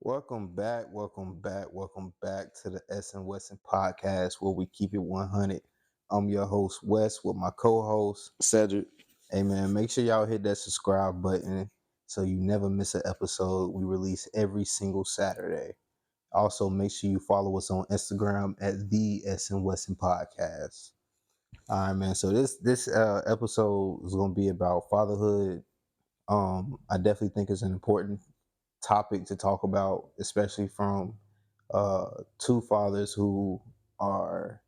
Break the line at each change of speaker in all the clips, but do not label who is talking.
Welcome back to the S&Wesson podcast where we keep it 100. I'm your host Wes with my co-host
Cedric.
Hey man, make sure y'all hit that subscribe button so you never miss an episode. We release every single Saturday. Also, make sure you follow us on Instagram at TheS&WessonPodcast. All right, man. So this episode is gonna be about fatherhood. I definitely think it's an important topic to talk about, especially from two fathers who are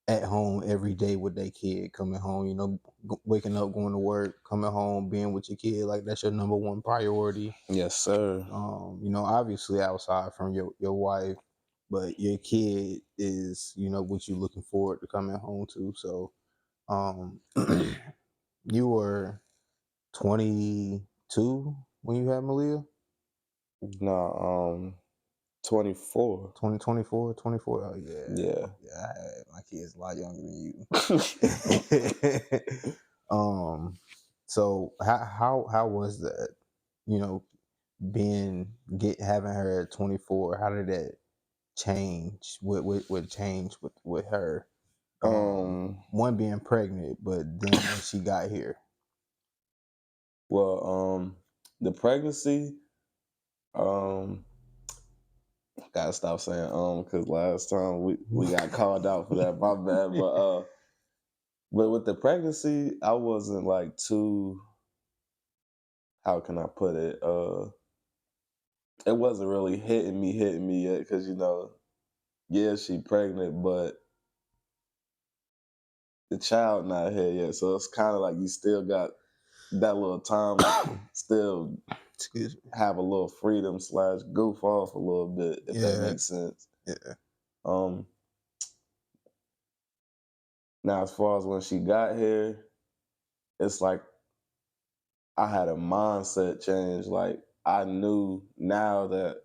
at home every day with their kid, coming home, waking up, going to work, coming home, being with your kid, like that's your number one priority.
Yes, sir.
Obviously outside from your wife, but your kid is, what you're looking forward to coming home to. So, um, you were 22 when you had Malia?
No, 24.
2024, 24. Oh yeah.
Yeah.
Yeah, my kid's a lot younger than you. So how was that? You know, having her at 24. How did that change? What changed with her? One being pregnant, but then when she got here.
Well, the pregnancy, gotta stop saying because last time we got called out for that. My bad. But with the pregnancy, I wasn't like too. How can I put it? It wasn't really hitting me yet because yeah, she pregnant, but the child not here yet. So it's kind of like you still got that little time to still have a little freedom / goof off a little bit, if that makes sense.
Yeah.
Now, as far as when she got here, it's like I had a mindset change. Like I knew now that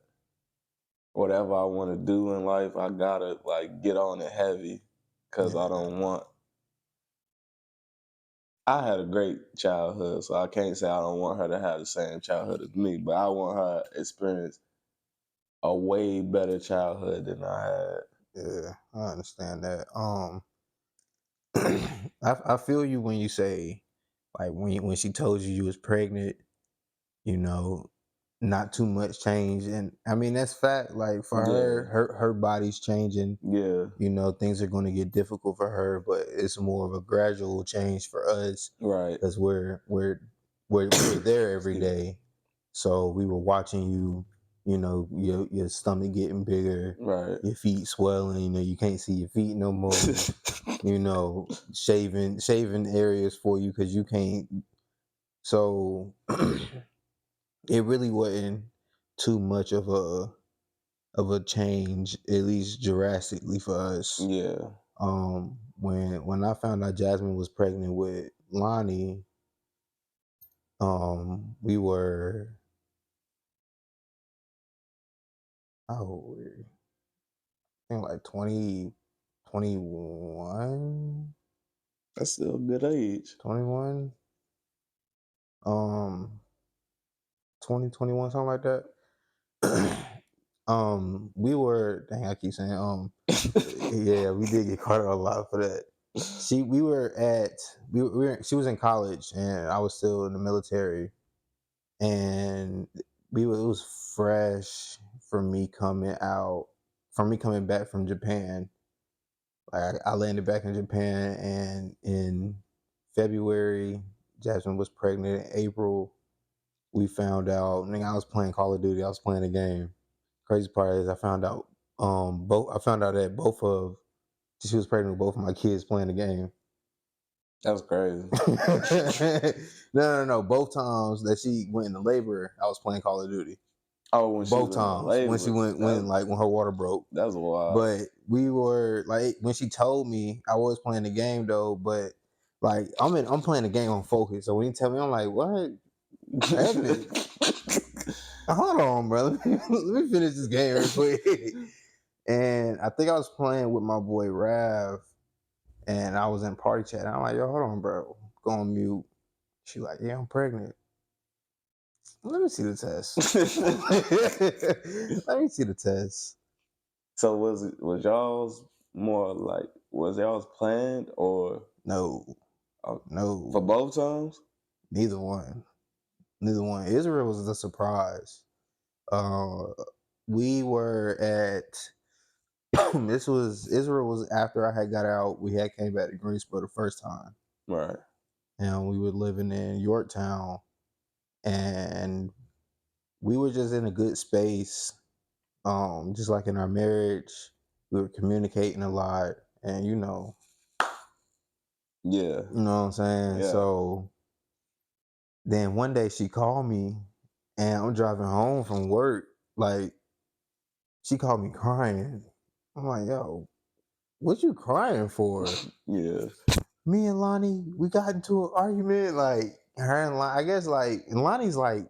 whatever I want to do in life, I gotta like get on it heavy because I don't want. I had a great childhood, so I can't say I don't want her to have the same childhood as me, but I want her to experience a way better childhood than I had.
Yeah, I understand that. I feel you when you say, like, when she told you was pregnant, you know, not too much change, and I mean that's fact. Like for her body's changing.
Yeah.
Things are going to get difficult for her, but it's more of a gradual change for us,
Right.
because we're there every day. So we were watching you. Your stomach getting bigger,
Right.
your feet swelling. You can't see your feet no more. Shaving areas for you because you can't. So it really wasn't too much of a change, at least drastically for us.
Yeah.
When I found out Jasmine was pregnant with Lonnie, we were how old were we? I think like 20, 21,
That's still a good age.
21, 2021, something like that. We were, dang, I keep saying, yeah, we did get caught out a lot for that. She was in college and I was still in the military, and it was fresh for me coming back from Japan. Like I landed back in Japan, and in February, Jasmine was pregnant. In April, we found out. I was playing Call of Duty. I was playing a game. Crazy part is I found out that she was pregnant with both of my kids playing the game.
That's crazy.
No. Both times that she went into labor, I was playing Call of Duty.
Oh, when she
Both times when she when her water broke.
That's wild.
But we were like, when she told me, I was playing the game though. But like I'm playing the game on focus. So when you tell me, I'm like, what? Hold on, bro. Let me finish this game real quick. And I think I was playing with my boy Rav, and I was in party chat. I'm like, yo, hold on, bro. Go on mute. She like, yeah, I'm pregnant. Let me see the test. Let me see the test.
So was y'all's more like was y'all's planned or
No,
uh, for
no,
both times?
neither one. Neither one. Israel was the surprise. Uh, we were at this was Israel was after I had got out. We had came back to Greensboro the first time,
Right.
and we were living in Yorktown, and we were just in a good space. Just like in our marriage, we were communicating a lot, and
Yeah.
you know what I'm saying.
Yeah.
So then one day she called me, and I'm driving home from work. Like she called me crying. I'm like, yo, what you crying for?
Yeah.
Me and Lonnie, we got into an argument. Like her and Lonnie, I guess like and Lonnie's like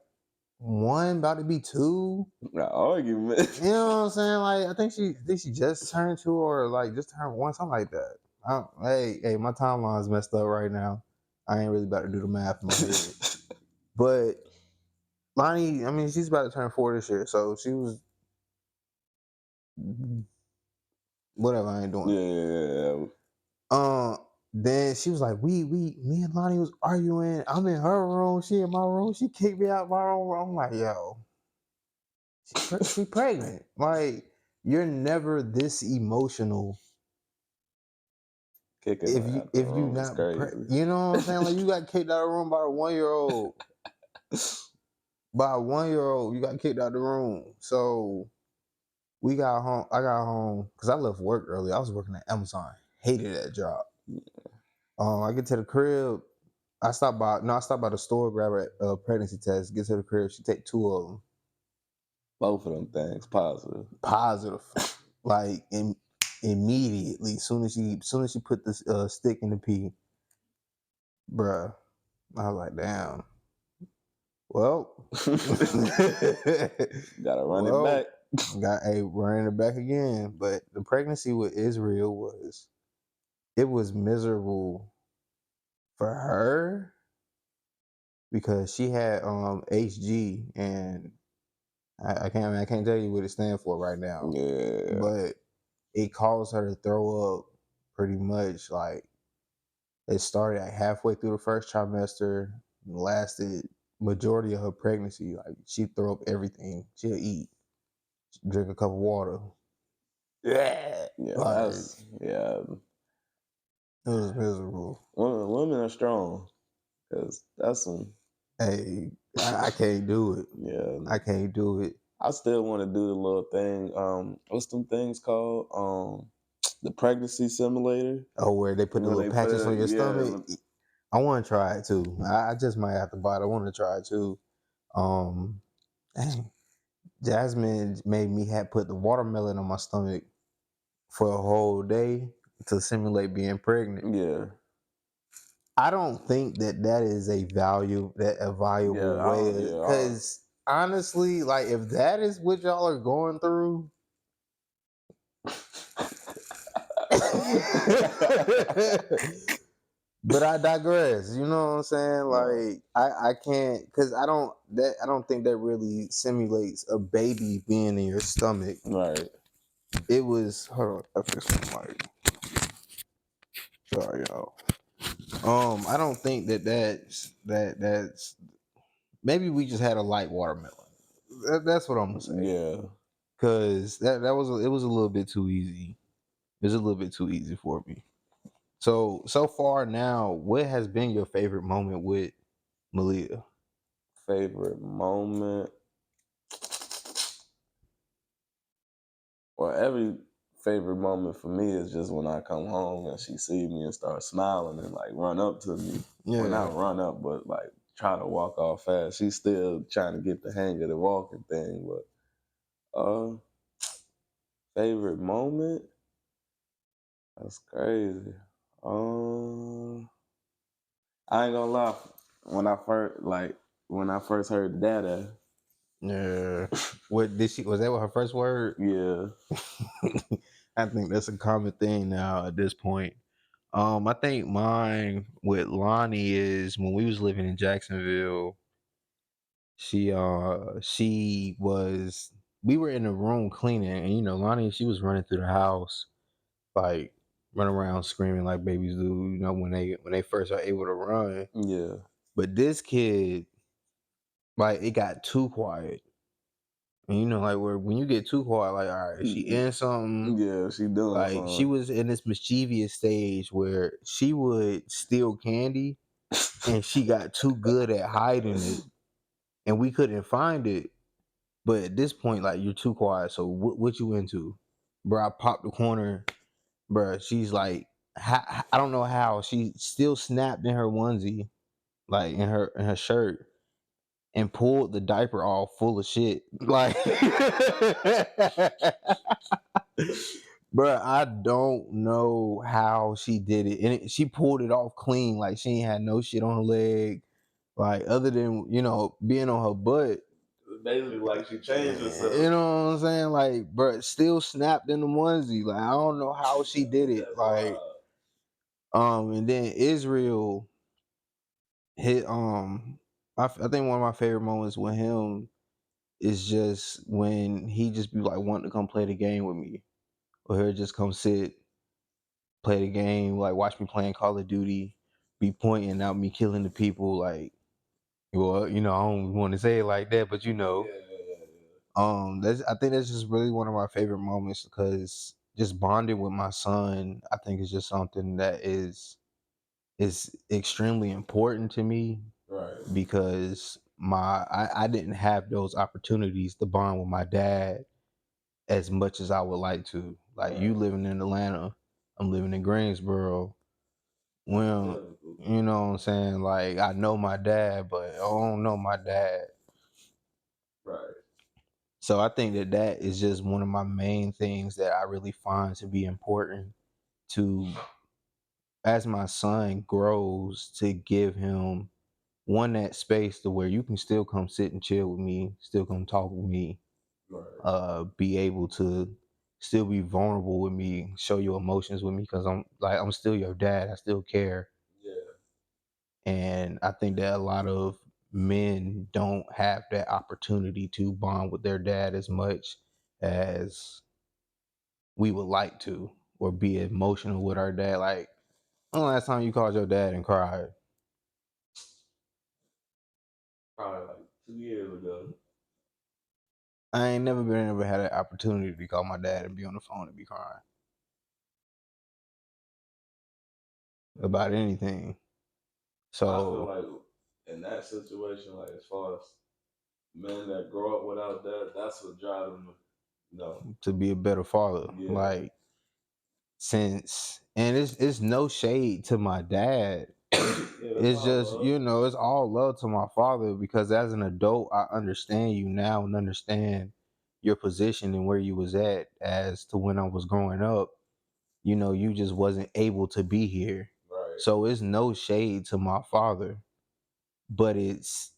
one, about to be two.
Not argument.
You know what I'm saying? Like I think she just turned two or like just turned one, something like that. Hey, my timeline's messed up right now. I ain't really about to do the math in my head. But Lonnie, I mean, she's about to turn 4 this year, so she was whatever. I ain't doing it.
Yeah.
Uh, then she was like, me and Lonnie was arguing. I'm in her room, she in my room. She kicked me out my own room. I'm like, yo, she pregnant. Like, you're never this emotional
Kicking her out the
if you
room is
not
crazy.
you know what I'm saying? Like, you got kicked out of the room by a 1-year old. By a 1-year old, you got kicked out of the room. So we got home. I got home because I left work early. I was working at Amazon. Hated that job. I get to the crib. I stopped by the store, grab a pregnancy test, get to the crib. She take 2 of them.
Both of them things positive.
Positive. Like immediately. Soon as she put this stick in the pee, bruh. I was like, damn. Well,
Gotta run it back.
well, got a running it back again. But the pregnancy with Israel was miserable for her because she had HG, and I can't tell you what it stands for right now,
Yeah.
but it caused her to throw up pretty much. Like, it started like halfway through the first trimester, and lasted majority of her pregnancy. Like, she'd throw up everything. She'll eat, drink a cup of water. Yeah,
Yeah,
like it
yeah.
was miserable.
Women are strong because that's some.
Hey, I can't do it.
Yeah,
I can't do it.
I still want to do the little thing. What's them things called? The pregnancy simulator.
Oh, where they put the
When
little
they put
patches on
it,
your stomach.
yeah,
I want to try it too. I just might have to buy it. I want to try it too. Um, dang, Jasmine made me have put the watermelon on my stomach for a whole day to simulate being pregnant.
yeah,
I don't think that is a
yeah.
valuable
I
way,
don't, yeah.
because honestly, like if that is what y'all are going through. But I digress. You know what I'm saying?
No,
Like I can't, because I don't think that really simulates a baby being in your stomach.
right.
It was, hold on, I fixed my mic. Sorry, y'all. I don't think that's maybe we just had a light watermelon. That's what I'm gonna say.
Yeah,
Cause it was a little bit too easy. It was a little bit too easy for me. So far now, what has been your favorite moment with Malia?
favorite moment. Well, every favorite moment for me is just when I come home and she see me and start smiling and like run up to me. Well,
Yeah.
not run up, but like try to walk off fast. She's still trying to get the hang of the walking thing. But favorite moment? That's crazy. I ain't gonna lie. When I first heard Dada,
Yeah. What did she? Was that what her first word?
yeah,
I think that's a common thing now at this point. I think mine with Lonnie is when we was living in Jacksonville. She was we were in the room cleaning, and Lonnie, she was running through the house, like running around screaming like babies do, when they first are able to run.
Yeah.
But this kid, like, it got too quiet. And like, where when you get too quiet, like, all right, she in something.
Yeah, she doing
Like, she
something.
was in this mischievous stage where she would steal candy, and she got too good at hiding it, and we couldn't find it. But at this point, like, you're too quiet. So what you into, bro? I popped the corner, bro. She's like, I don't know how she still snapped in her onesie, like in her shirt, and pulled the diaper off full of shit. Like, bro, I don't know how she did it, and she pulled it off clean. Like, she ain't had no shit on her leg, like, other than being on her butt.
Basically, like she changed herself.
You know what I'm saying? Like, bro, still snapped in the onesie. Like, I don't know how she did it.
That's
Like, and then Israel hit. I think one of my favorite moments with him is just when he just be like wanting to come play the game with me, or he'll just come sit, play the game, like watch me playing Call of Duty, be pointing out me killing the people. Like, well, I don't want to say it like that, but that's I think that's just really one of my favorite moments, because just bonding with my son, I think, is just something that is extremely important to me,
right.
because I didn't have those opportunities to bond with my dad as much as I would like to. Like, you living in Atlanta, I'm living in Greensboro. Well, you know what I'm saying? Like, I know my dad, but I don't know my dad.
Right.
So I think that is just one of my main things that I really find to be important to, as my son grows, to give him one, that space to where you can still come sit and chill with me, still come talk with me,
Right.
be able to still be vulnerable with me, show your emotions with me, because I'm still your dad. I still care.
Yeah.
And I think that a lot of men don't have that opportunity to bond with their dad as much as we would like to, or be emotional with our dad. Like, when the last time you called your dad and cried?
Probably like 2 years ago.
I ain't never been ever had an opportunity to call my dad and be on the phone and be crying about anything.
I feel
So,
like in that situation, like as far as men that grow up without that, that's what drives them.
to be a better father,
Yeah.
like, and it's no shade to my dad. It's just, it's all love to my father, because as an adult, I understand you now and understand your position and where you was at, as to when I was growing up. You just wasn't able to be here.
Right.
So it's no shade to my father, but it's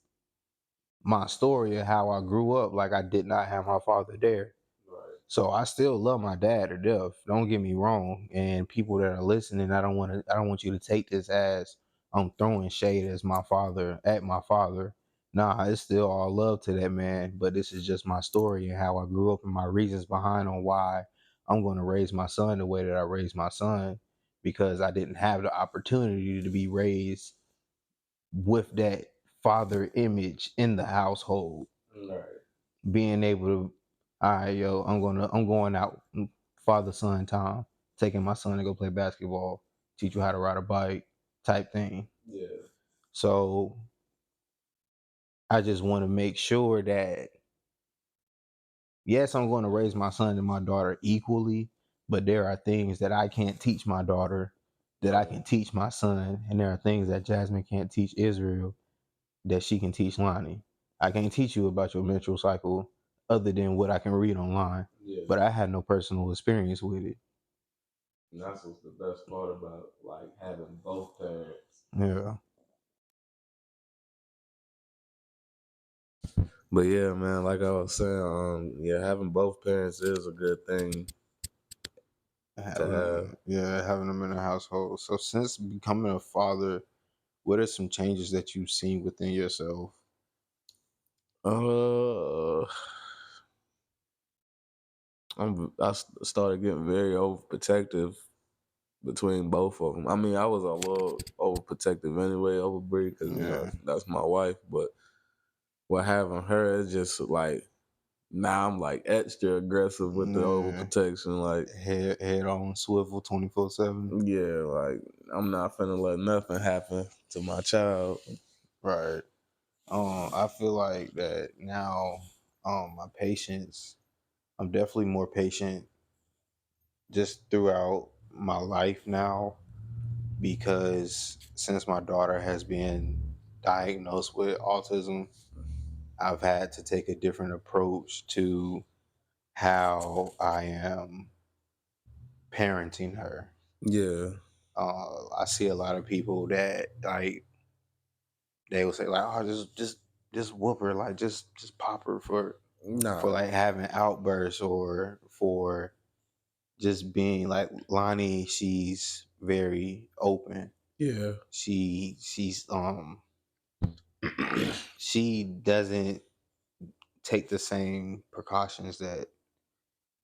my story of how I grew up. Like, I did not have my father there.
Right.
So I still love my dad to death. Don't get me wrong. And people that are listening, I don't want you to take this as I'm throwing shade as my father at my father. Nah, it's still all love to that man. But this is just my story and how I grew up, and my reasons behind on why I'm going to raise my son the way that I raised my son, because I didn't have the opportunity to be raised with that father image in the household.
Right.
Being able to, all right, yo, I'm going out, father son time, taking my son to go play basketball, teach you how to ride a bike, type thing.
Yeah.
So I just want to make sure that, yes, I'm going to raise my son and my daughter equally, but there are things that I can't teach my daughter that I can teach my son, and there are things that Jasmine can't teach Israel that she can teach Lonnie. I can't teach you about your menstrual cycle other than what I can read online,
Yeah.
but I had no personal experience with it.
And that's what's the best part about like having both parents.
Yeah.
But yeah, man, like I was saying, yeah, having both parents is a good thing to have.
Having them in the household. So, since becoming a father, what are some changes that you've seen within yourself?
Uh, started getting very overprotective between both of them. I mean, I was a little overprotective anyway over Bree because
Yeah,
that's my wife. But what having her is just like now I'm like extra aggressive with the
yeah.
overprotection. Like,
Head on swivel 24/7.
yeah, like I'm not finna let nothing happen to my child.
Right. I feel like that now. My patience. I'm definitely more patient just throughout my life now because since my daughter has been diagnosed with autism, I've had to take a different approach to how I am parenting her.
Yeah,
I see a lot of people that like they will say like, "Oh, just whoop her, like just pop her for
nah,
like having outbursts or for just being like Lonnie." She's very open.
yeah,
She's she doesn't take the same precautions that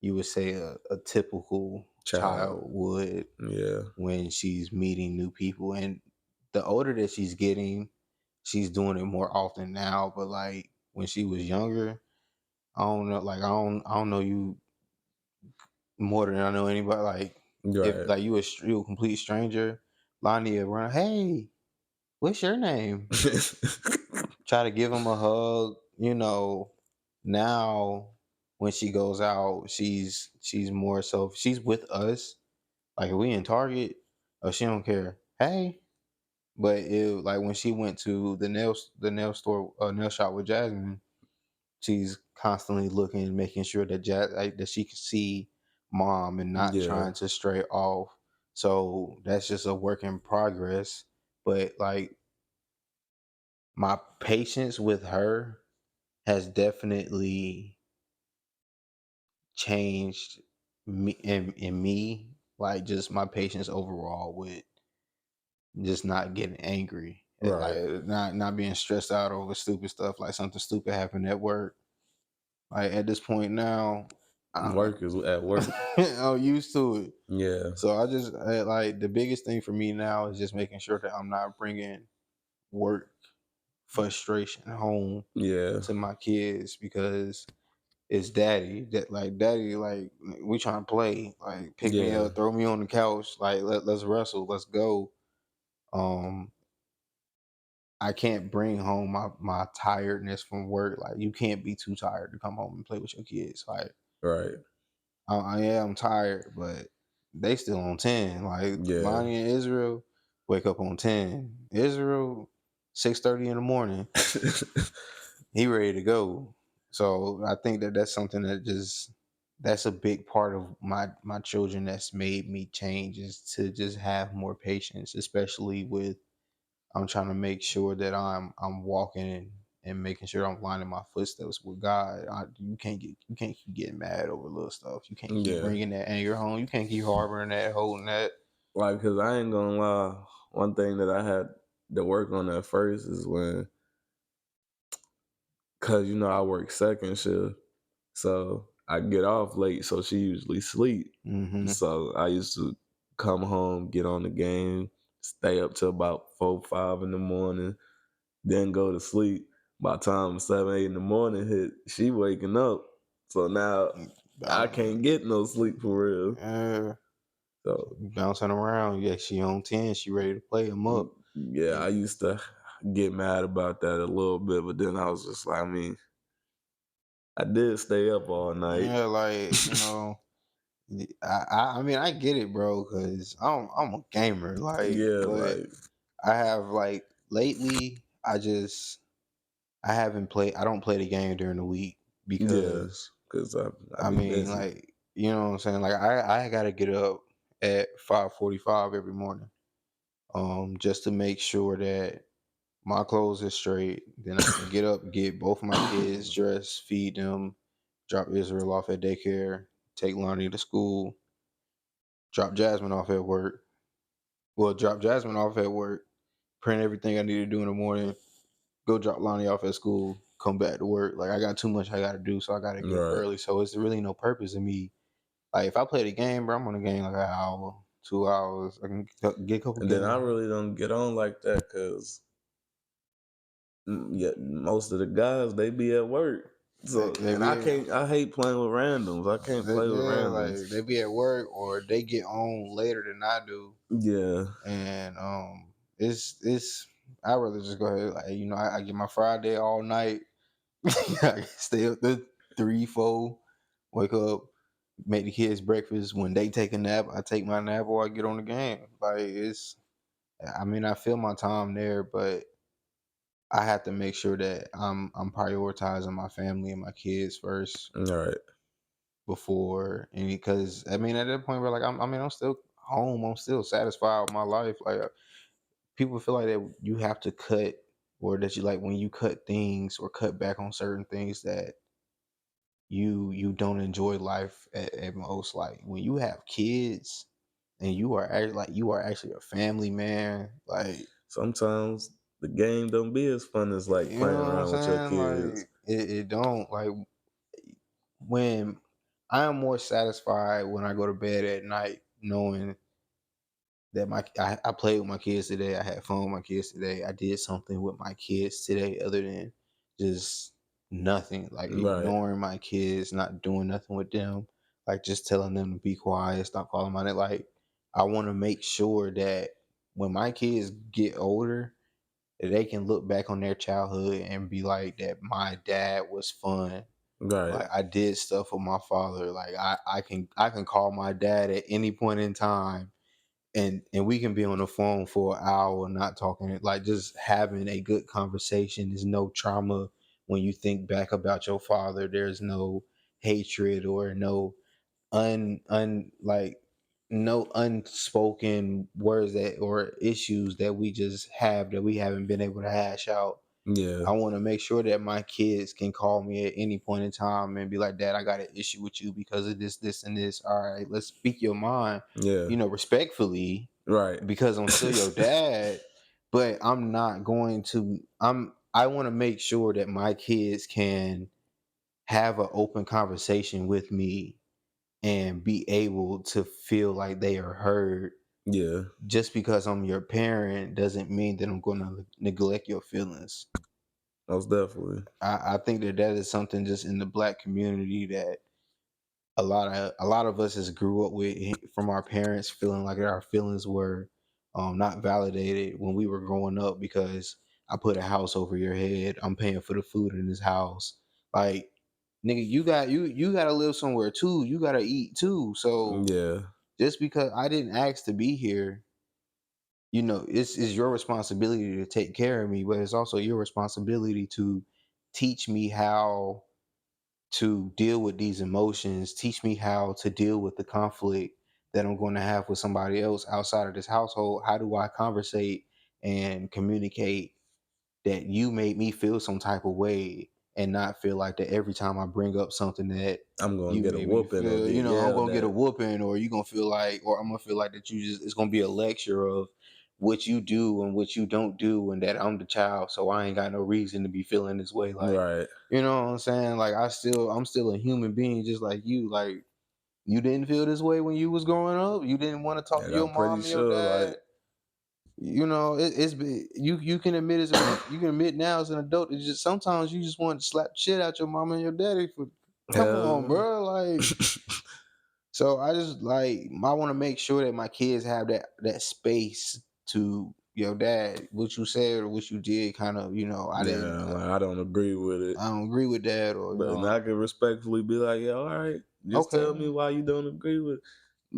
you would say a typical
child,
child would
yeah,
when she's meeting new people. And the older that she's getting, she's doing it more often now. But like when she was younger, I don't know, like I don't know you more than I know anybody. Like if
right.
like you a complete stranger, Lonnie will run, "Hey, what's your name?" Try to give him a hug. Now when she goes out, she's more so she's with us. Like if we in Target, oh she don't care. Hey, but like when she went to the nail store nail shop with Jasmine, she's constantly looking, making sure that that she can see mom and not
Yeah,
trying to stray off. So that's just a work in progress. But like my patience with her has definitely changed me in me, like just my patience overall with just not getting angry,
right.
like not being stressed out over stupid stuff, like something stupid happened at work. Like at this point now, I,
Work is at work.
I'm used to it.
Yeah,
So I just like the biggest thing for me now is just making sure that I'm not bringing work frustration home
yeah,
to my kids because it's daddy that like daddy like we trying to play, like pick me
yeah,
up, throw me on the couch, like let's wrestle, let's go. um I can't bring home my tiredness from work. Like you can't be too tired to come home and play with your kids. Like
right.
I am tired, but they still on 10. Like
Yeah.
Lonnie and Israel wake up on 10. Israel 6:30 in the morning. He ready to go. So I think that that's something that just that's a big part of my children that's made me change is to just have more patience, especially with I'm trying to make sure that I'm walking and making sure I'm lining my footsteps with God. You can't keep getting mad over little stuff. You can't keep
Yeah.
bringing that anger home. You can't keep harboring that, holding that.
Like, cause I ain't gonna lie, one thing that I had to work on at first is cause I work second shift, so I get off late, so she usually sleep.
Mm-hmm.
So I used to come home, get on the game, stay up till about 4, 5 in the morning, then go to sleep. By the time 7, 8 in the morning hit, she waking up. So now I can't get no sleep for real.
Uh,
So
bouncing around. Yeah, she on 10. She ready to play him up.
yeah, I used to get mad about that a little bit, but then I was just like, I mean, I did stay up all night.
Yeah, like I mean I get it, bro, because I'm a gamer. Like,
Yeah,
but
like
I have like lately I haven't played. I don't play the game during the week
yeah,
because
cause I
I
be
mean
busy.
like you know what I'm saying. Like I got to get up at 5:45 every morning, just to make sure that my clothes are straight. Then I can get up, get both of my kids dressed, feed them, drop Israel off at daycare, take Lonnie to school, drop Jasmine off at work. Well, drop Jasmine off at work, print everything I need to do in the morning, go drop Lonnie off at school. come back to work. Like I got too much I got to do, so I got to get up
Right.
early. So it's really no purpose in me. Like if I play the game, bro, I'm on the game like an hour, 2 hours. I can get a couple
And then I
games.
really don't get on like that because yeah, most of the guys they be at work. So
They
and
be
I hate playing with randoms. I can't play with
yeah,
randoms.
like they be at work or they get on later than I do,
Yeah.
and it's I rather just go ahead like I get my Friday all night. I stay up to 3, 4, wake up, make the kids breakfast. When they take a nap, I take my nap or I get on the game. Like it's, I mean, I feel my time there, but I have to make sure that I'm prioritizing my family and my kids first
All right.
before any. Because I mean, at that point, we're like, I'm still home. I'm still satisfied with my life. Like people feel like that you have to cut, or that you like when you cut things or cut back on certain things that you don't enjoy life at most. Like when you have kids and you are actually a family man. Like
Sometimes the game don't be as fun as like
you
playing
know what I'm
around with your
saying?
kids.
Like it don't like when I am more satisfied when I go to bed at night knowing that I played with my kids today. I had fun with my kids today. I did something with my kids today other than just nothing. Like
Right.
ignoring my kids, not doing nothing with them, like just telling them to be quiet, stop calling my name. Like I want to make sure that when my kids get older, that they can look back on their childhood and be like that my dad was fun.
Right.
Like I did stuff with my father. Like I can call my dad at any point in time and we can be on the phone for an hour not talking, like just having a good conversation. There's no trauma when you think back about your father. There's no hatred or no like no unspoken words that or issues that we just have that we haven't been able to hash out.
Yeah.
I want to make sure that my kids can call me at any point in time and be like, Dad, I got an issue with you because of this, and this. All right, let's speak your mind,
Yeah.
respectfully,
Right.
because I'm still your dad, but I'm not going to, I want to make sure that my kids can have an open conversation with me and be able to feel like they are heard.
Yeah.
Just because I'm your parent doesn't mean that I'm going to neglect your feelings.
Most definitely.
I think that is something just in the black community that a lot of us has grew up with from our parents, feeling like our feelings were not validated when we were growing up because I put a house over your head. I'm paying for the food in this house. Like nigga, you gotta live somewhere too. You gotta eat too. So
Yeah.
just because I didn't ask to be here, it's your responsibility to take care of me, but it's also your responsibility to teach me how to deal with these emotions, teach me how to deal with the conflict that I'm going to have with somebody else outside of this household. How do I conversate and communicate that you made me feel some type of way and not feel like that every time I bring up something that
I'm gonna
you
get a
made me
whooping or
feel,
get
I'm
yelled
gonna get a
at.
whooping, or you gonna feel like, or I'm gonna feel like that it's gonna be a lecture of what you do and what you don't do, and that I'm the child, so I ain't got no reason to be feeling this way. Like,
Right.
you know what I'm saying? Like I'm still a human being just like you. Like you didn't feel this way when you was growing up. You didn't want to talk to
And
your
I'm pretty
mom and your
sure
dad.
like
You can admit you can admit now as an adult. It's just sometimes you just want to slap shit out your mama and your daddy for, come on,
hell
bro. Like, so I just like I want to make sure that my kids have that space to, dad, what you said or what you did, kind of, I didn't,
yeah, like I don't agree with it.
I don't agree with that, or
But and I can respectfully be like, yeah, all right, just tell
okay,
me why you don't agree with it.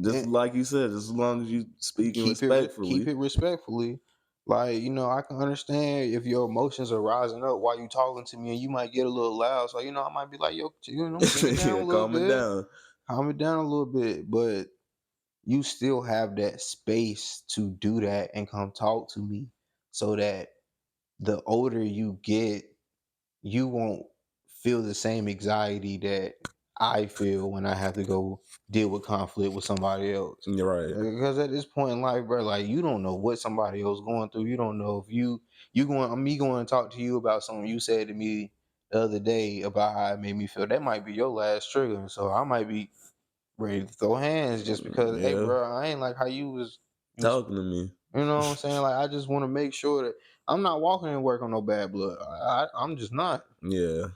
Just
and,
like you said, just as long as you speaking
keep
respectfully.
it respectfully. Like, I can understand if your emotions are rising up while you talking to me, and you might get a little loud. So, I might be like, yo, bring it down
Yeah,
a little
calm it
bit,
down.
calm it down a little bit. But you still have that space to do that and come talk to me, so that the older you get, you won't feel the same anxiety that I feel when I have to go deal with conflict with somebody else.
You're right.
Because at this point in life, bro, like you don't know what somebody else going through. You don't know if you going me going to talk to you about something you said to me the other day about how it made me feel. That might be your last trigger, so I might be ready to throw hands just because. Hey,
Yeah,
bro, I ain't like how you was.
talking to me.
You know what I'm saying? Like I just want to make sure that I'm not walking in work on no bad blood. I'm just not.
Yeah,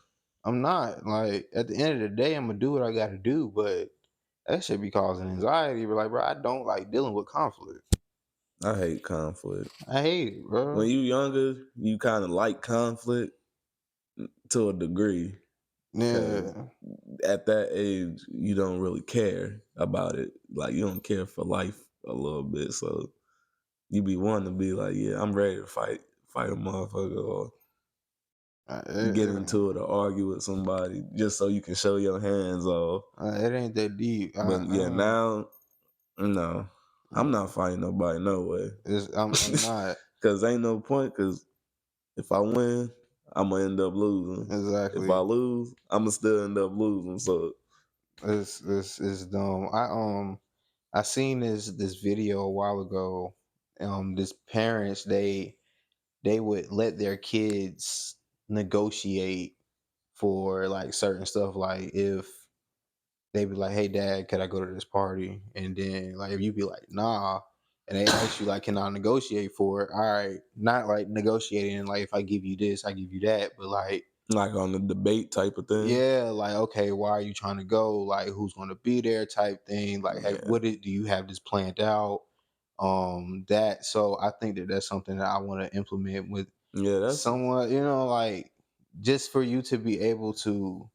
I'm not. Like at the end of the day, I'm gonna do what I got to do, but that should be causing anxiety. But like, bro, I don't like dealing with conflict.
I hate conflict.
I hate it, bro.
When you younger, you kind of like conflict to a degree, because
Yeah,
at that age, you don't really care about it. Like you don't care for life a little bit, so you be wanting to be like, yeah, I'm ready to fight a motherfucker, or get into it or argue with somebody just so you can show your hands off.
it ain't that deep.
But yeah, now no, I'm not fighting nobody, no way.
I'm not
Cause ain't no point. Cause if I win, I'm gonna end up losing. If I
exactly.
lose, I'm gonna still end up losing. So
It's dumb. I seen this video a while ago. This parents they would let their kids negotiate for like certain stuff. Like if they be like, "Hey, Dad, could I go to this party?" And then like if you be like, "Nah," and they ask you like, "Can I negotiate for it?" All right, not like negotiating like if I give you this, I give you that, but like
like on the debate type of thing.
yeah, like okay, why are you trying to go? Like who's going to be there? Type thing. Like hey,
Yeah,
do you have this planned out? That so I think that that's something that I want to implement with
yeah, that's
someone. You know, like just for you to be able to,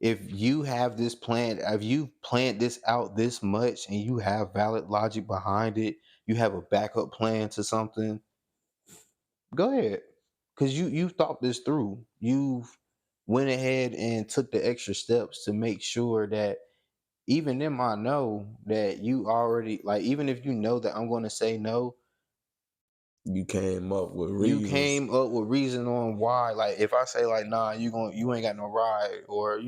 if you have this plan, if you planned this out this much, and you have valid logic behind it, you have a backup plan to something. Go ahead, because you thought this through. You've went ahead and took the extra steps to make sure that even them I know that you already like even if you know that I'm going to say no,
you came up with
you
reasons.
came up with reason on why. Like if I say like nah, you ain't got no ride, or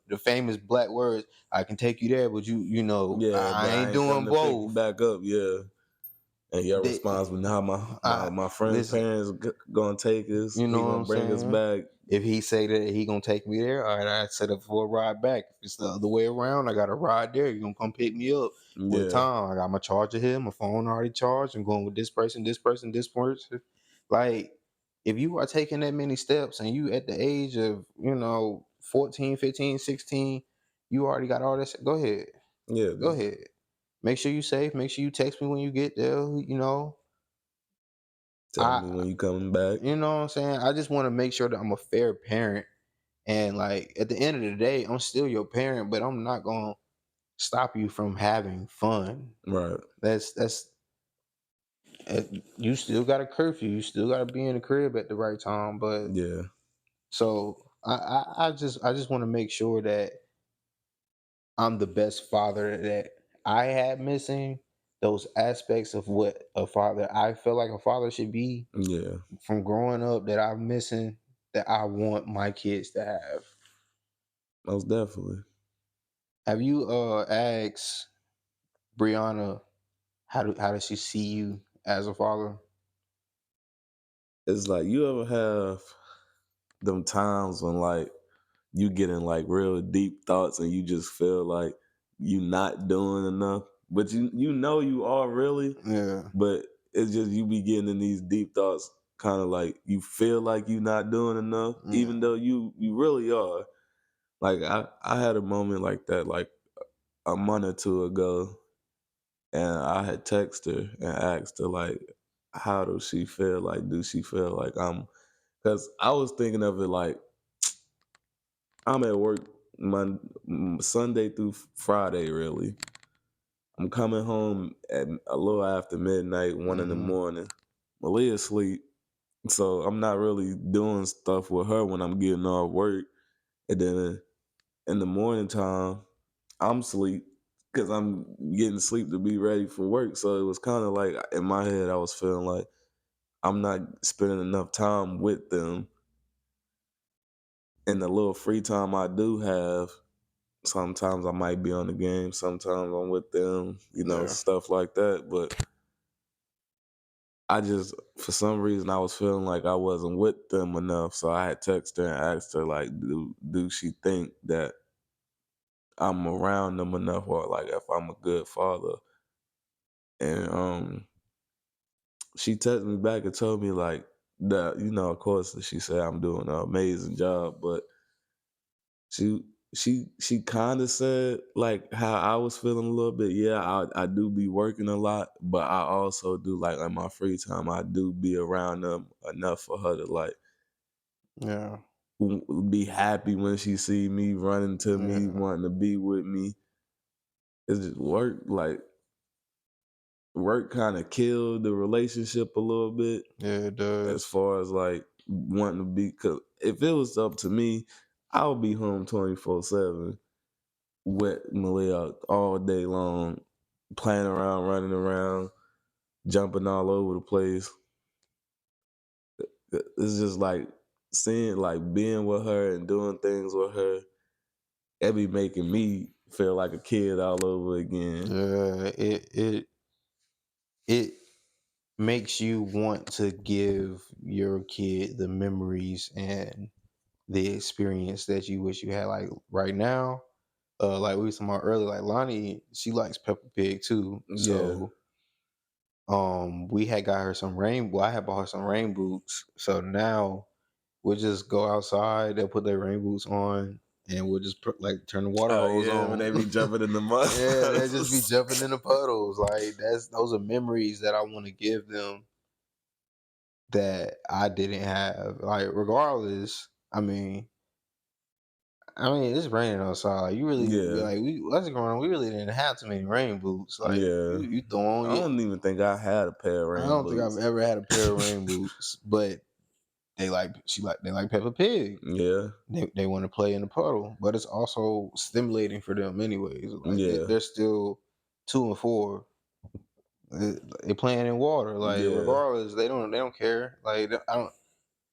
the famous black words, I can take you there, but
Yeah,
I
but I
ain't
ain't
doing
coming to pick you
both.
back up. Yeah, and your
They,
response was, "How my friend's
listen,
parents gonna take us?
you
He
know what
gonna
I'm
bring us
saying?
back."
If he say that he gonna take me there, all right, I set up for a ride back. If it's the other way around, I got a ride there. You gonna come pick me up with
Yeah,
time. I got my charger here, my phone already charged. I'm going with this person, this person, this person. Like, if you are taking that many steps and you at the age of, 14, 15, 16, you already got all this. Go ahead.
yeah.
Go
Just
ahead. Make sure you safe. Make sure you text me when you get there.
tell me
I
when you coming back.
you know what I'm saying? I just want to make sure that I'm a fair parent. And like at the end of the day, I'm still your parent, but I'm not gonna stop you from having fun.
Right.
That's uh, you still got a curfew. You still got to be in the crib at the right time. But
Yeah.
so I just want to make sure that I'm the best father that I had missing those aspects of what a father I feel like a father should be
Yeah.
from growing up that I'm missing that I want my kids to have.
Most definitely.
Have you asked Brianna how does she see you as a father?
It's like you ever have them times when like you get in like real deep thoughts and you just feel like you not doing enough, but you know you are really,
Yeah.
but it's just you be getting in these deep thoughts, kind of like you feel like you not doing enough, even
Yeah.
though you really are. Like I had a moment like that like a month or two ago, and I had texted her and asked her like, how does she feel? Like, do she feel like I'm? Because I was thinking of it like I'm at work Sunday through Friday. Really, I'm coming home at a little after midnight, 1 in the morning. Malia's asleep, so I'm not really doing stuff with her when I'm getting off work. And then in the morning time, I'm asleep because I'm getting sleep to be ready for work. So it was kind of like in my head, I was feeling like I'm not spending enough time with them. And the little free time I do have, sometimes I might be on the game, sometimes I'm with them,
Yeah.
stuff like that. But I just, for some reason, I was feeling like I wasn't with them enough. So I had texted her and asked her, like, do she think that I'm around them enough, or like if I'm a good father? And she texted me back and told me like that, of course, she said I'm doing an amazing job, but she she kind of said like how I was feeling a little bit. Yeah, I do be working a lot, but I also do like in my free time I do be around them enough for her to like
Yeah.
be happy when she see me running to me,
Yeah.
wanting to be with me. It's just work kind of killed the relationship a little bit
Yeah, it
as
does.
far as like wanting to be. Cause if it was up to me, I would be home 24/7 with Malia all day long, playing around, running around, jumping all over the place. It's just like seeing, like being with her and doing things with her. It be making me feel like a kid all over again.
Yeah, it makes you want to give your kid the memories and the experience that you wish you had. Like right now, like we were talking about earlier, like Lonnie, she likes Peppa Pig too.
Yeah.
So we had got her some rain. Well, I had bought her some rain boots. So now we'll just go outside. They'll put their rain boots on, and we'll just like turn the water
Oh
hose
yeah, when
on.
they be jumping in the mud.
Yeah, they'll just be jumping in the puddles. Like those are memories that I want to give them that I didn't have. Like regardless, I mean, it's raining outside. Like, you really
Yeah,
like we us growing up, we really didn't have too many rain boots. Like
yeah.
you throw on
I
it.
don't even think I had a pair of
I
rain
don't think I've
boots.
ever had a pair of rain boots, but they like Peppa Pig.
Yeah,
They want to play in the puddle, but it's also stimulating for them anyways. Like
yeah,
they're still 2 and 4. They playing in water. Like
yeah.
regardless, they don't care. Like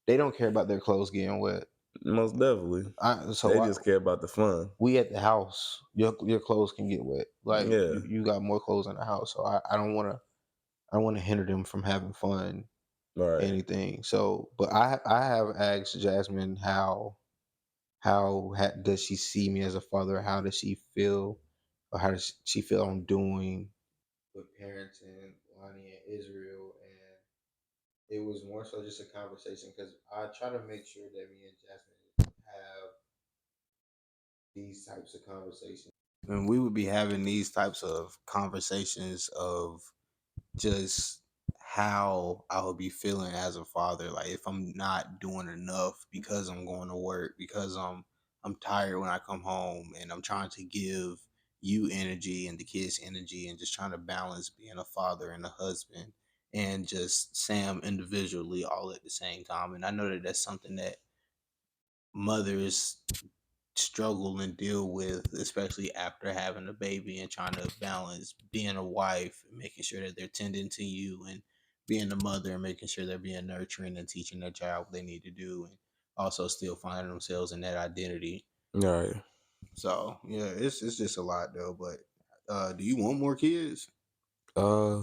they don't care about their clothes getting wet.
Most definitely.
I so
They
I
just care about the fun.
we at the house. Your clothes can get wet. Like
Yeah,
you got more clothes in the house, so I don't want to hinder them from having fun.
right.
Anything. So, but I have asked Jasmine does she see me as a father? How does she feel, or how does she feel I'm doing with parenting Lonnie and Israel? And it was more so just a conversation because I try to make sure that me and Jasmine have these types of conversations. And we would be having these types of conversations of just how I would be feeling as a father. Like if I'm not doing enough because I'm going to work, because I'm tired when I come home and I'm trying to give you energy and the kids energy and just trying to balance being a father and a husband and just Sam individually all at the same time. And I know that that's something that mothers struggle and deal with, especially after having a baby and trying to balance being a wife and making sure that they're tending to you and being a mother and making sure they're being nurturing and teaching their child what they need to do and also still finding themselves in that identity.
Right.
So yeah, it's just a lot though. But do you want more kids?
Uh,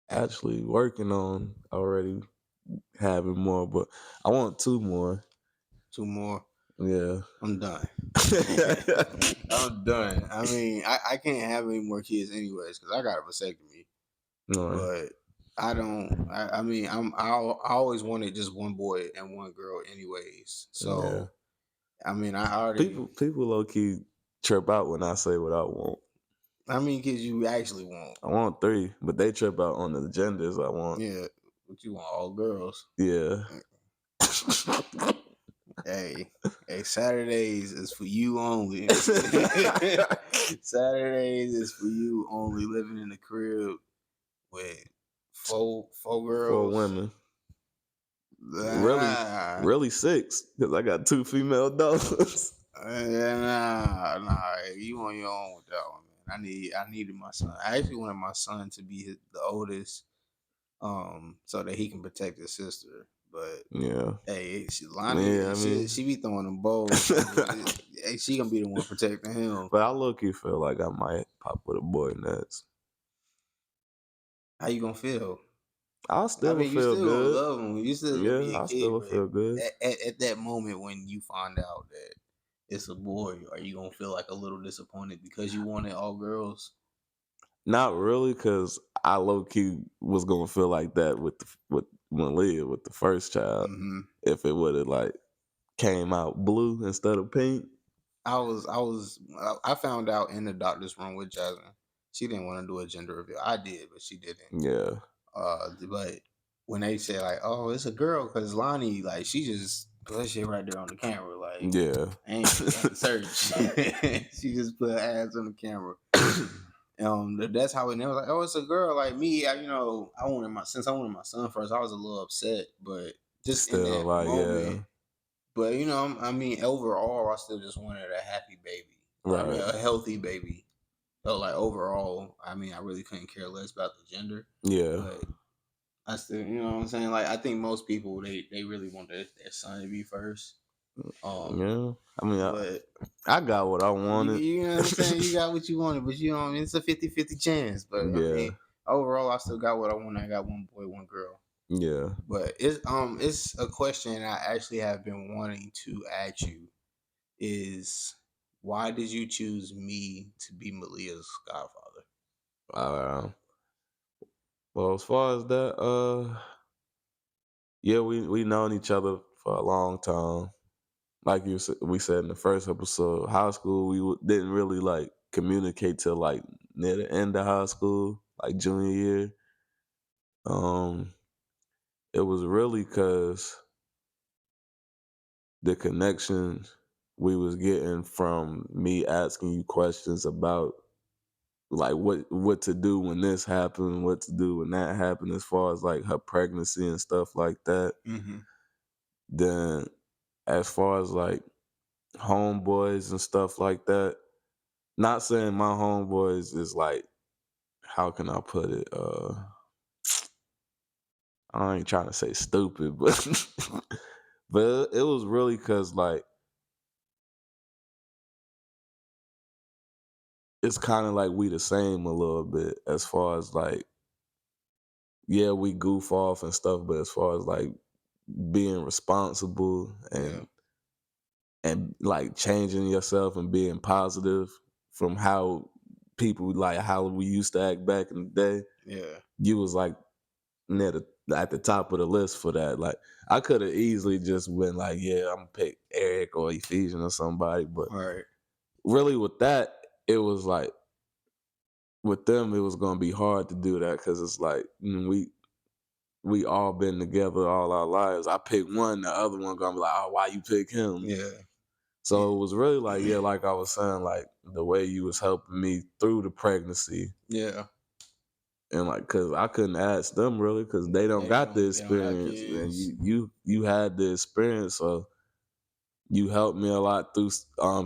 actually working on already having more, but I want two more.
2 more?
Yeah.
I'm done. I'm done. I mean, I can't have any more kids anyways because I got a vasectomy.
No.
But I don't. I mean, I always wanted just one boy and one girl, anyways.
Yeah.
So I mean, I already.
People low key trip out when I say what I want.
How many kids you actually want?
I want three, but they trip out on the genders I want.
Yeah, what you want? All girls.
Yeah.
Hey, hey, Saturdays is for you only. Saturdays is for you only. Living in the crib with four
Four
girls.
women. Really,
Nah.
really six, because I got two female daughters.
Nah. You on your own with that one, man. I needed my son. I actually wanted my son to be the oldest, so that he can protect his sister. But
Yeah.
hey,
Yeah,
Lonnie,
I mean,
she be throwing them bows, so hey, she gonna be the one protecting him.
but I low key feel like I might pop with a boy next.
How you gonna feel?
I
I
still
mean, you
feel
still gonna
good.
love him. You still gonna be
Yeah,
a
I
kid,
still
but
feel good.
at that moment when you find out that it's a boy, are you gonna feel like a little disappointed because you wanted all girls?
Not really, because I low key was gonna feel like that with Malia with the first child.
Hmm.
If it would have like came out blue instead of pink.
I found out in the doctor's room with Jasmine. She didn't want to do a gender reveal. I did, but she didn't.
Yeah,
But when they say like, "Oh, it's a girl," because Lonnie, like, she just put that shit right there on the camera, like,
yeah,
ain't search. She just put her ass on the camera. That's how it. And they was like, "Oh, it's a girl." Like me, since I wanted my son first, I was a little upset, but just in
still
that
like
moment.
yeah,
But I mean, overall, I still just wanted a happy baby. I mean,
right,
a healthy baby. So like overall, I mean, I really couldn't care less about the gender,
yeah,
but I still, you know what I'm saying? Like I think most people they really want their son to be first. Um,
yeah. I mean,
but
I got what I
you
wanted.
you know what I'm saying? You got what you wanted, but you know what I mean, it's a 50-50 chance. But I
Yeah,
mean, overall I still got what I wanted. I got one boy, one girl.
yeah.
But it's a question I actually have been wanting to ask you is why did you choose me to be Malia's godfather?
Uh, well, as far as that, yeah, we known each other for a long time. Like we said in the first episode, high school didn't really like communicate till like near the end of high school, like junior year. Um, it was really because the connection we was getting from me asking you questions about like what to do when this happened, what to do when that happened, as far as like her pregnancy and stuff like that.
Mm-hmm.
Then as far as like homeboys and stuff like that, not saying my homeboys is like, how can I put it? I ain't trying to say stupid, but but it was really cause like it's kind of like we the same a little bit as far as like, yeah, we goof off and stuff, but as far as like being responsible
Yeah,
and like changing yourself and being positive from how people like how we used to act back in the day,
yeah,
you was like near at the top of the list for that. Like I could have easily just went like, yeah, I'm gonna pick Eric or Ephesian or somebody, but
all right,
really with that, it was like with them, it was gonna be hard to do that because it's like we all been together all our lives. I pick one, the other one gonna be like, oh, why you pick him?
yeah,
So it was really like, yeah, like I was saying, like the way you was helping me through the pregnancy,
yeah.
and like, cause I couldn't ask them really, cause they don't got the
They don't got
experience, and
kids.
you had the experience, so you helped me a lot through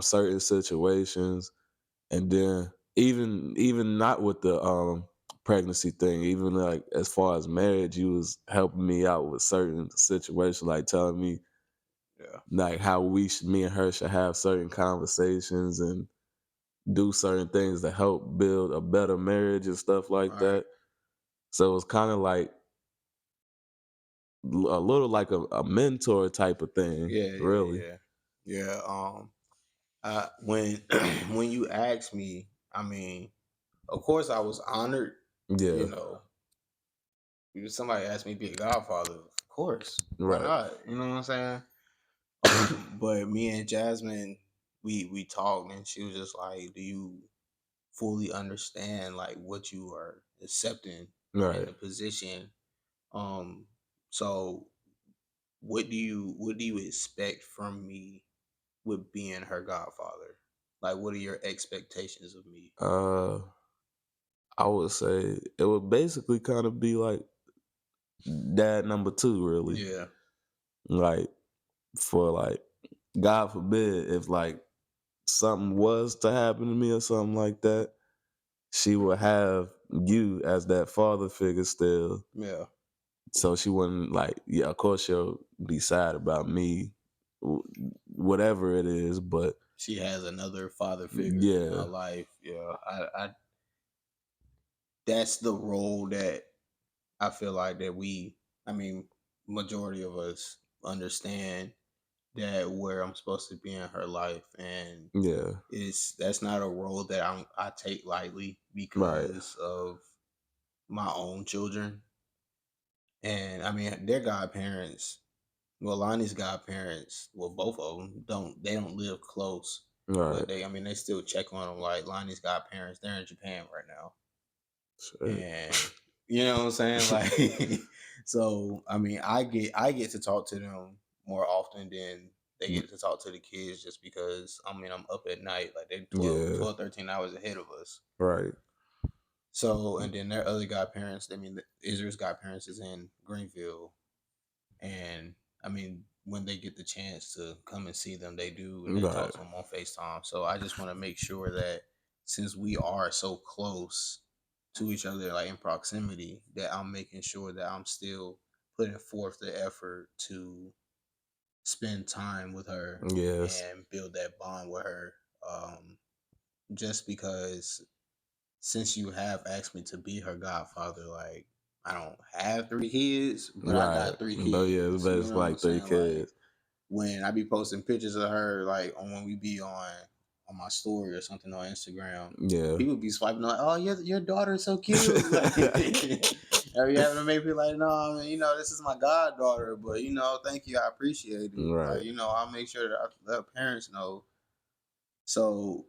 certain situations, and then even not with the pregnancy thing, even like as far as marriage, you was helping me out with certain situations, like telling me
Yeah,
like how me and her should have certain conversations and do certain things to help build a better marriage and stuff
all
like
right.
that. So it was kind of like a little like a mentor type of thing,
Yeah, yeah,
really.
yeah, yeah. When when you asked me, I mean, of course, I was honored. You
Yeah,
know, if somebody asked me to be a godfather, of course, why
right.
not? You know what I'm saying? But me and Jasmine, we talked, and she was just like, "Do you fully understand like what you are accepting in
Right.
the position?" Um, so what do you expect from me with being her godfather? Like, what are your expectations of me?
Uh, I would say it would basically kind of be like dad number two, really.
Yeah,
Like for like, God forbid, if like something was to happen to me or something like that, she would have you as that father figure still.
yeah.
So she wouldn't like, yeah, of course she'll be sad about me, whatever it is, but
She has another father figure in her
yeah,
life. Yeah, I that's the role that I feel like that I mean, majority of us understand that where I'm supposed to be in her life, and
Yeah.
that's not a role that I take lightly
Right.
because of my own children. And I mean, their godparents, well, Lonnie's godparents, well, both of them don't live close, but
Right.
I mean, they still check on them. Like Lonnie's godparents, they're in Japan right now,
Shit.
and you know what I'm saying. Like, so I mean, I get to talk to them more often than they get to talk to the kids, just because I mean, I'm up at night, like they're
Yeah.
12, 13 hours ahead of us.
Right.
So, and then their other godparents, I mean, Israel's godparents is in Greenville. And I mean, when they get the chance to come and see them, they do, and they
Right.
talk to them on FaceTime. So I just want to make sure that since we are so close to each other, like in proximity, that I'm making sure that I'm still putting forth the effort to spend time with her
Yes.
and build that bond with her. Um, just because since you have asked me to be her godfather, like I don't have three kids, but I
Right.
got three
But yeah, it's
kids. You
best
know what I'm
like three
saying? Like
kids.
when I be posting pictures of her, like on when we be on my story or something on Instagram,
Yeah.
people be swiping like, "Oh, your daughter's so cute." Like, are you having to make me like, no, I mean, this is my goddaughter, but thank you, I appreciate it. Like,
Right.
I'll make sure that I let parents know. So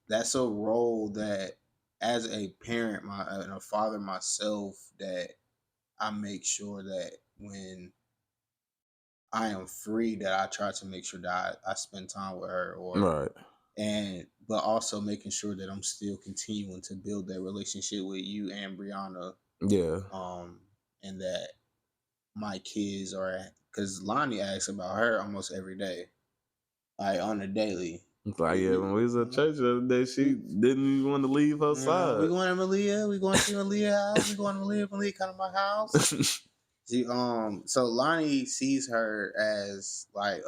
that's a role that as a parent and a father myself, that I make sure that when I am free, that I try to make sure that I spend time with her, or
Right.
but also making sure that I'm still continuing to build that relationship with you and Brianna,
Yeah.
um and that my kids are, because Lonnie asks about her almost every day, like on a daily.
It's like,
we,
yeah,
we,
when we was at church the other day, she
we,
didn't even want to leave her
we
side.
going to Malia. We going to see Malia house. We going to Malia come to my house. So Lonnie sees her as like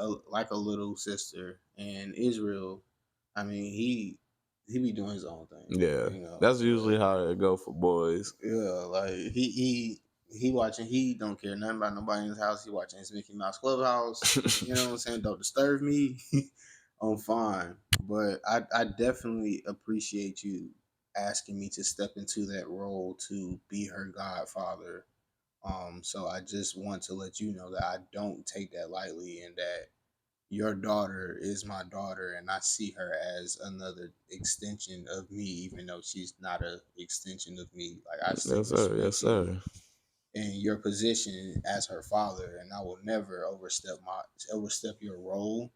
a little sister, and Israel, I mean, he be doing his own thing,
Yeah. That's usually
but
how it go for boys.
yeah, like he watching. He don't care nothing about nobody in his house. He watching his Mickey Mouse Clubhouse. You know what I'm saying? Don't disturb me. I'm fine, but I definitely appreciate you asking me to step into that role to be her godfather. So I just want to let you know that I don't take that lightly, and that your daughter is my daughter, and I see her as another extension of me, even though she's not a extension of me. Like, I still
Yes, sir. Yes,
respect you
sir.
and your position as her father, and I will never overstep your role.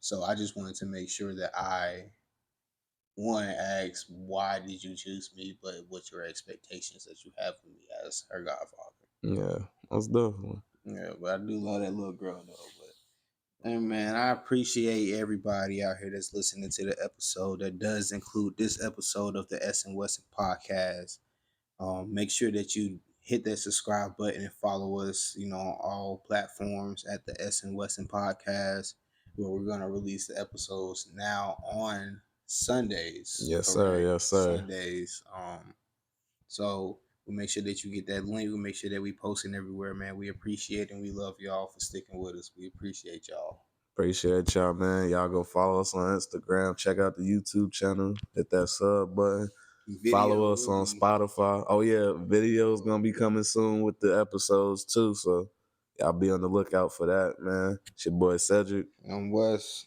So I just wanted to make sure that I one ask, why did you choose me, but what's your expectations that you have for me as her godfather.
Yeah, most definitely.
Yeah, but I do love that little girl though. But and man, I appreciate everybody out here that's listening to the episode. That does include this episode of the S&Wesson podcast. Make sure that you hit that subscribe button and follow us, on all platforms at the S&Wesson podcast, where we're gonna release the episodes now on Sundays.
Yes, sir.
Correct,
Yes, sir.
Sundays. So we'll make sure that you get that link. We'll make sure that we posting everywhere, man. We appreciate and we love y'all for sticking with us. We appreciate y'all.
Appreciate y'all, man. Y'all go follow us on Instagram. Check out the YouTube channel. Hit that sub button.
Video
Follow us
will
on
be
Spotify. Oh yeah, videos gonna be coming soon with the episodes too. So y'all be on the lookout for that, man. It's your boy Cedric.
Wes.